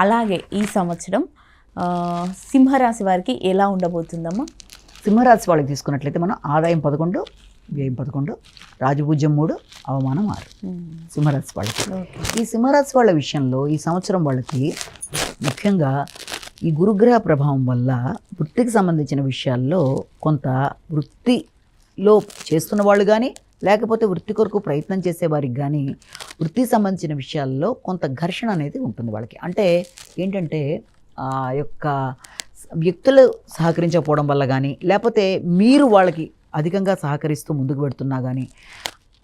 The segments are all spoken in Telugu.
అలాగే ఈ సంవత్సరం సింహరాశి వారికి ఎలా ఉండబోతుందమ్మా? సింహరాశి వాళ్ళకి తీసుకున్నట్లయితే మనం ఆదాయం 11, వ్యయం 11, రాజపూజ్యం 3, అవమానం 6. సింహరాశి వాళ్ళకి. ఈ సింహరాశి వాళ్ళ విషయంలో ఈ సంవత్సరం వాళ్ళకి ముఖ్యంగా ఈ గురుగ్రహ ప్రభావం వల్ల వృత్తికి సంబంధించిన విషయాల్లో కొంత వృత్తిలో చేస్తున్న వాళ్ళు కానీ లేకపోతే వృత్తి కొరకు ప్రయత్నం చేసేవారికి కానీ వృత్తికి సంబంధించిన విషయాల్లో కొంత ఘర్షణ అనేది ఉంటుంది వాళ్ళకి. అంటే ఏంటంటే ఆ యొక్క వ్యక్తులు సహకరించకపోవడం వల్ల కానీ లేకపోతే మీరు వాళ్ళకి అధికంగా సహకరిస్తూ ముందుకు పెడుతున్నా కానీ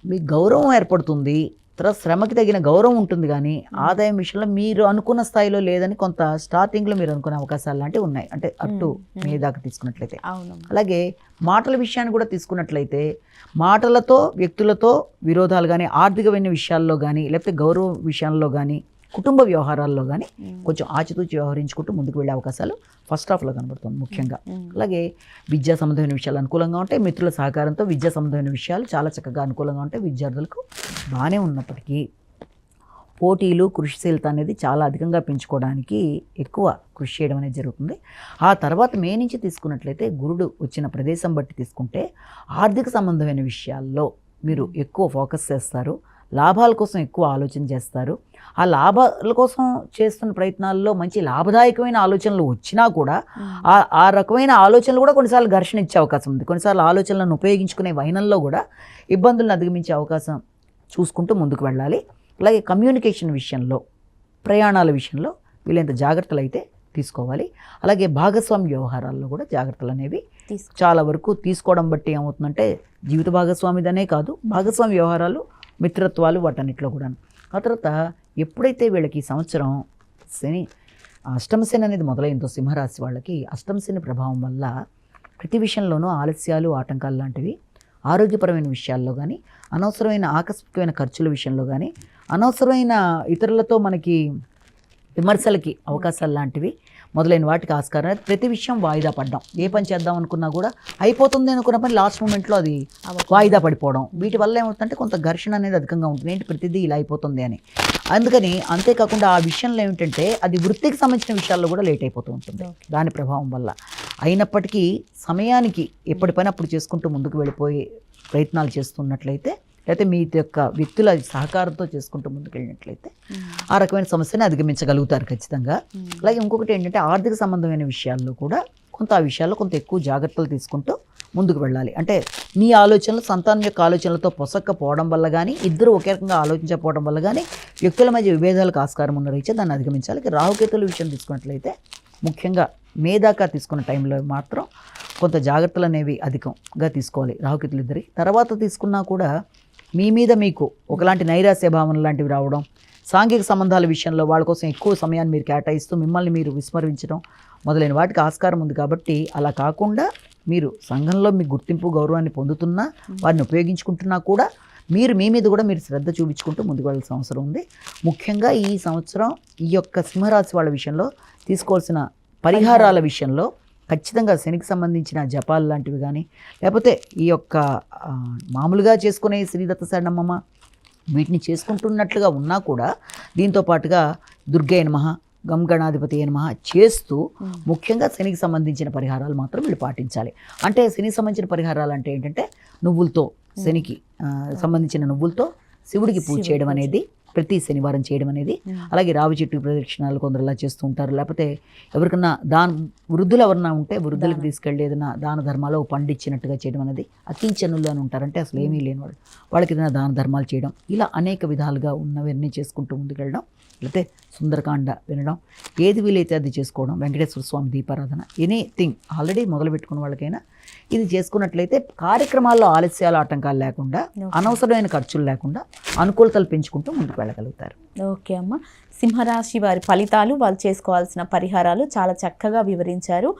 మీ గౌరవం ఏర్పడుతుంది, తర్వాత శ్రమకి తగిన గౌరవం ఉంటుంది. కానీ ఆదాయం విషయంలో మీరు అనుకున్న స్థాయిలో లేదని కొంత స్టార్టింగ్లో మీరు అనుకునే అవకాశాలు లాంటివి ఉన్నాయి. అంటే అటు మీ దాకా తీసుకున్నట్లయితే. అలాగే మాటల విషయాన్ని కూడా తీసుకున్నట్లయితే మాటలతో వ్యక్తులతో విరోధాలు కానీ ఆర్థికమైన విషయాల్లో కానీ లేకపోతే గౌరవ విషయాల్లో కానీ కుటుంబ వ్యవహారాల్లో కానీ కొంచెం ఆచితూచి వ్యవహరించుకుంటూ ముందుకు వెళ్ళే అవకాశాలు ఫస్ట్ హాఫ్లో కనబడుతుంది ముఖ్యంగా. అలాగే విద్యా సంబంధమైన విషయాలు అనుకూలంగా ఉంటాయి. మిత్రుల సహకారంతో విద్యా సంబంధమైన విషయాలు చాలా చక్కగా అనుకూలంగా ఉంటాయి. విద్యార్థులకు బాగానే ఉన్నప్పటికీ పోటీలు కృషిశీలత అనేది చాలా అధికంగా పెంచుకోవడానికి ఎక్కువ కృషి చేయడం అనేది జరుగుతుంది. ఆ తర్వాత మే నుంచి తీసుకున్నట్లయితే గురుడు వచ్చిన ప్రదేశం బట్టి తీసుకుంటే ఆర్థిక సంబంధమైన విషయాల్లో మీరు ఎక్కువ ఫోకస్ చేస్తారు, లాభాల కోసం ఎక్కువ ఆలోచన చేస్తారు. ఆ లాభాల కోసం చేస్తున్న ప్రయత్నాల్లో మంచి లాభదాయకమైన ఆలోచనలు వచ్చినా కూడా ఆ రకమైన ఆలోచనలు కూడా కొన్నిసార్లు ఘర్షణ ఇచ్చే అవకాశం ఉంది. కొన్నిసార్లు ఆలోచనలను ఉపయోగించుకునే వైనంలో కూడా ఇబ్బందులను అధిగమించే అవకాశం చూసుకుంటూ ముందుకు వెళ్ళాలి. అలాగే కమ్యూనికేషన్ విషయంలో ప్రయాణాల విషయంలో వీలైనంత జాగ్రత్తలు అయితే తీసుకోవాలి. అలాగే భాగస్వామి వ్యవహారాల్లో కూడా జాగ్రత్తలు అనేవి చాలా వరకు తీసుకోవడం బట్టి ఏమవుతుందంటే జీవిత భాగస్వామిదనే కాదు భాగస్వామి వ్యవహారాలు మిత్రత్వాలు వాటన్నిటిలో కూడా. ఆ తర్వాత ఎప్పుడైతే వీళ్ళకి ఈ సంవత్సరం శని అష్టమశని అనేది మొదలైందో సింహరాశి వాళ్ళకి అష్టమశని ప్రభావం వల్ల ప్రతి విషయంలోనూ ఆలస్యాలు ఆటంకాలు లాంటివి ఆరోగ్యపరమైన విషయాల్లో కానీ అనవసరమైన ఆకస్మికమైన ఖర్చుల విషయంలో కానీ అనవసరమైన ఇతరులతో మనకి విమర్శలకి అవకాశాలు లాంటివి మొదలైన వాటికి ఆస్కారం. ప్రతి విషయం వాయిదా పడడం, ఏ పని చేద్దాం అనుకున్నా కూడా అయిపోతుంది అనుకున్న పని లాస్ట్ మూమెంట్లో అది వాయిదా పడిపోవడం, వీటి వల్ల ఏమవుతుందంటే కొంత ఘర్షణ అనేది అధికంగా ఉంటుంది. ఏంటి ప్రతిదీ ఇలా అయిపోతుంది అని. అందుకని అంతేకాకుండా ఆ విషయంలో ఏమిటంటే అది వృత్తికి సంబంధించిన విషయాల్లో కూడా లేట్ అయిపోతూ ఉంటుంది దాని ప్రభావం వల్ల. అయినప్పటికీ సమయానికి ఎప్పటి పని అప్పుడు చేసుకుంటూ ముందుకు వెళ్ళిపోయే ప్రయత్నాలు చేస్తున్నట్లయితే లేకపోతే మీ యొక్క వ్యక్తుల సహకారంతో చేసుకుంటూ ముందుకు వెళ్ళినట్లయితే ఆ రకమైన సమస్యని అధిగమించగలుగుతారు ఖచ్చితంగా. అలాగే ఇంకొకటి ఏంటంటే ఆర్థిక సంబంధమైన విషయాల్లో కూడా కొంత ఆ విషయాల్లో కొంత ఎక్కువ జాగ్రత్తలు తీసుకుంటూ ముందుకు వెళ్ళాలి. అంటే మీ ఆలోచనలు సంతానం యొక్క ఆలోచనలతో పొసక్కపోవడం వల్ల కానీ ఇద్దరు ఒకే రకంగా ఆలోచించకపోవడం వల్ల కానీ వ్యక్తుల మధ్య విభేదాలకు ఆస్కారం ఉన్న రీత్యా దాన్ని అధిగమించాలి. రాహుకేతుల విషయం తీసుకున్నట్లయితే ముఖ్యంగా మే దాకా తీసుకున్న టైంలో మాత్రం కొంత జాగ్రత్తలు అనేవి అధికంగా తీసుకోవాలి రాహుకేతులు ఇద్దరికి. తర్వాత తీసుకున్నా కూడా మీ మీద మీకు ఒకలాంటి నైరాశ్య భావన లాంటివి రావడం, సాంఘిక సంబంధాల విషయంలో వాళ్ళ కోసం ఎక్కువ సమయాన్ని మీరు కేటాయిస్తూ మిమ్మల్ని మీరు విస్మరించడం మొదలైన వాటికి ఆస్కారం ఉంది. కాబట్టి అలా కాకుండా మీరు సంఘంలో మీ గుర్తింపు గౌరవాన్ని పొందుతున్నా వారిని ఉపయోగించుకుంటున్నా కూడా మీరు మీ మీద కూడా మీరు శ్రద్ధ చూపించుకుంటూ ముందుకు వెళ్ళాల్సిన అవసరం ఉంది. ముఖ్యంగా ఈ సంవత్సరం ఈ యొక్క సింహరాశి వాళ్ళ విషయంలో తీసుకోవాల్సిన పరిహారాల విషయంలో ఖచ్చితంగా శనికి సంబంధించిన జపాలు లాంటివి కానీ లేకపోతే ఈ యొక్క మామూలుగా చేసుకునే శ్రీదత్త శరణమ్మ వీటిని చేసుకుంటున్నట్లుగా ఉన్నా కూడా దీంతో పాటుగా దుర్గయ్య నమః గం గణాధిపతి నమః చేస్తూ ముఖ్యంగా శనికి సంబంధించిన పరిహారాలు మాత్రం వీళ్ళు పాటించాలి. అంటే శనికి సంబంధించిన పరిహారాలు అంటే ఏంటంటే నువ్వులతో శనికి సంబంధించిన నువ్వులతో శివుడికి పూజ చేయడం అనేది ప్రతి శనివారం చేయడం అనేది. అలాగే రావి చెట్టు ప్రదక్షిణాలు కొందరు అలా చేస్తూ ఉంటారు. లేకపోతే ఎవరికన్నా వృద్ధులు ఎవరన్నా ఉంటే వృద్ధులకు తీసుకెళ్ళి ఏదైనా దాన ధర్మాలు పండిచ్చినట్టుగా చేయడం అనేది అకించనులు అని ఉంటారంటే అసలు ఏమీ లేని వాళ్ళకి ఏదైనా దాన ధర్మాలు చేయడం, ఇలా అనేక విధాలుగా ఉన్నవన్నీ చేసుకుంటూ ముందుకెళ్ళడం. లేకపోతే సుందరకాండ వినడం, ఏది వీలైతే అది చేసుకోవడం, వెంకటేశ్వర స్వామి దీపారాధన, ఎనీథింగ్ ఆల్రెడీ మొదలుపెట్టుకున్న వాళ్ళకైనా ఇది చేసుకున్నట్లయితే కార్యక్రమాల్లో ఆలస్యాలు ఆటంకాలు లేకుండా అనవసరమైన ఖర్చులు లేకుండా అనుకూలతలు పెంచుకుంటూ ముందుకు వెళ్ళగలుగుతారు. ఓకే అమ్మ, సింహరాశి వారి ఫలితాలు వాళ్ళు చేసుకోవాల్సిన పరిహారాలు చాలా చక్కగా వివరించారు.